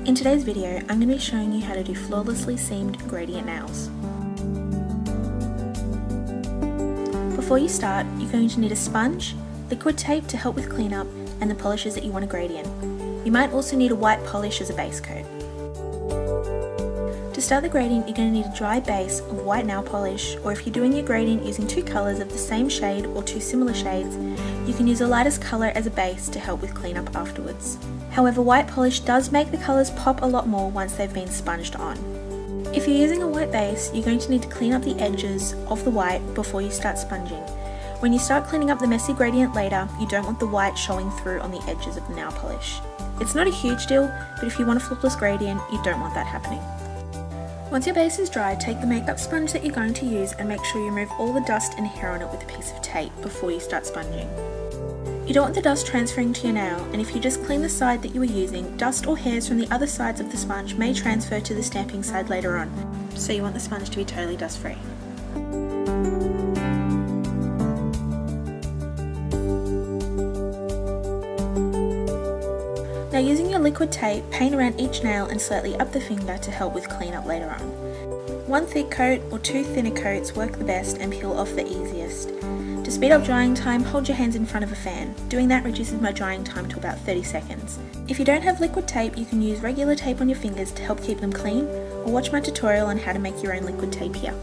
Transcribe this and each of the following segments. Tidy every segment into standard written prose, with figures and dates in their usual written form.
In today's video, I'm going to be showing you how to do flawlessly seamed gradient nails. Before you start, you're going to need a sponge, liquid tape to help with cleanup, and the polishes that you want to gradient. You might also need a white polish as a base coat. To start the gradient, you're going to need a dry base of white nail polish, or if you're doing your gradient using two colours of the same shade or two similar shades, you can use the lightest colour as a base to help with cleanup afterwards. However, white polish does make the colours pop a lot more once they've been sponged on. If you're using a white base, you're going to need to clean up the edges of the white before you start sponging. When you start cleaning up the messy gradient later, you don't want the white showing through on the edges of the nail polish. It's not a huge deal, but if you want a flawless gradient, you don't want that happening. Once your base is dry, take the makeup sponge that you're going to use and make sure you remove all the dust and hair on it with a piece of tape before you start sponging. You don't want the dust transferring to your nail, and if you just clean the side that you were using, dust or hairs from the other sides of the sponge may transfer to the stamping side later on, so you want the sponge to be totally dust free. Now, using your liquid tape, paint around each nail and slightly up the finger to help with cleanup later on. One thick coat or two thinner coats work the best and peel off the easiest. To speed up drying time, hold your hands in front of a fan. Doing that reduces my drying time to about 30 seconds. If you don't have liquid tape, you can use regular tape on your fingers to help keep them clean, or watch my tutorial on how to make your own liquid tape here.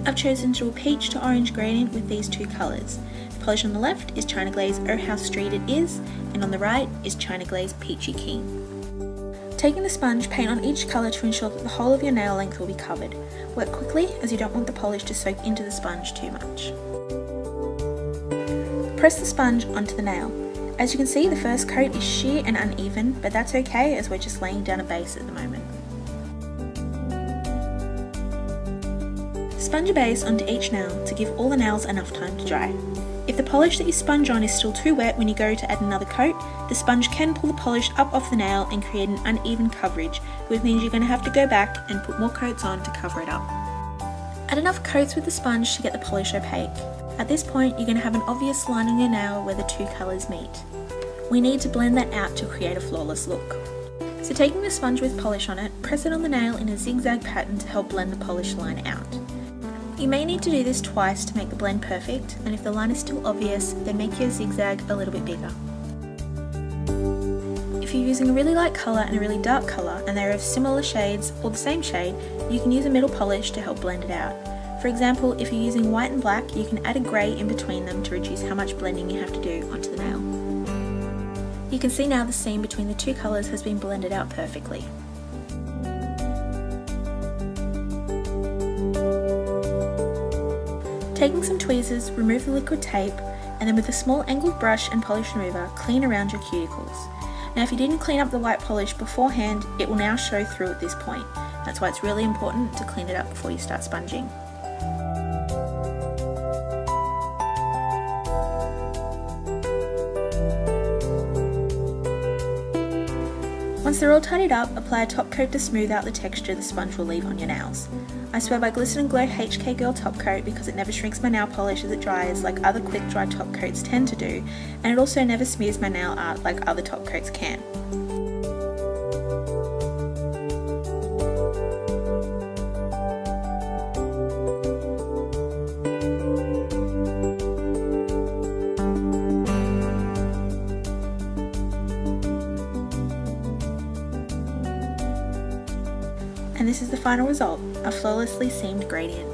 I've chosen to do a peach to orange gradient with these two colours. The polish on the left is China Glaze Oh How Street It Is, and on the right is China Glaze Peachy Keen. Taking the sponge, paint on each colour to ensure that the whole of your nail length will be covered. Work quickly as you don't want the polish to soak into the sponge too much. Press the sponge onto the nail. As you can see, the first coat is sheer and uneven, but that's okay as we're just laying down a base at the moment. Sponge a base onto each nail to give all the nails enough time to dry. If the polish that you sponge on is still too wet when you go to add another coat, the sponge can pull the polish up off the nail and create an uneven coverage, which means you're going to have to go back and put more coats on to cover it up. Add enough coats with the sponge to get the polish opaque. At this point, you're going to have an obvious line on your nail where the two colours meet. We need to blend that out to create a flawless look. So taking the sponge with polish on it, press it on the nail in a zigzag pattern to help blend the polish line out. You may need to do this twice to make the blend perfect, and if the line is still obvious, then make your zigzag a little bit bigger. If you're using a really light colour and a really dark colour, and they're of similar shades or the same shade, you can use a middle polish to help blend it out. For example, if you're using white and black, you can add a grey in between them to reduce how much blending you have to do onto the nail. You can see now the seam between the two colours has been blended out perfectly. Taking some tweezers, remove the liquid tape, and then with a small angled brush and polish remover, clean around your cuticles. Now, if you didn't clean up the white polish beforehand, it will now show through at this point. That's why it's really important to clean it up before you start sponging. Once they're all tidied up, apply a top coat to smooth out the texture the sponge will leave on your nails. I swear by Glisten & Glow HK Girl top coat because it never shrinks my nail polish as it dries like other quick dry top coats tend to do, and it also never smears my nail art like other top coats can. And this is the final result, a flawlessly seamed gradient.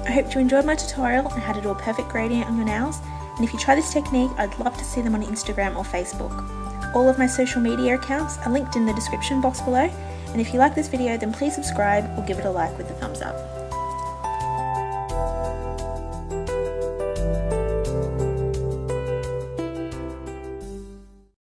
I hope you enjoyed my tutorial on how to do a perfect gradient on your nails, and if you try this technique, I'd love to see them on Instagram or Facebook. All of my social media accounts are linked in the description box below, and if you like this video then please subscribe or give it a like with a thumbs up.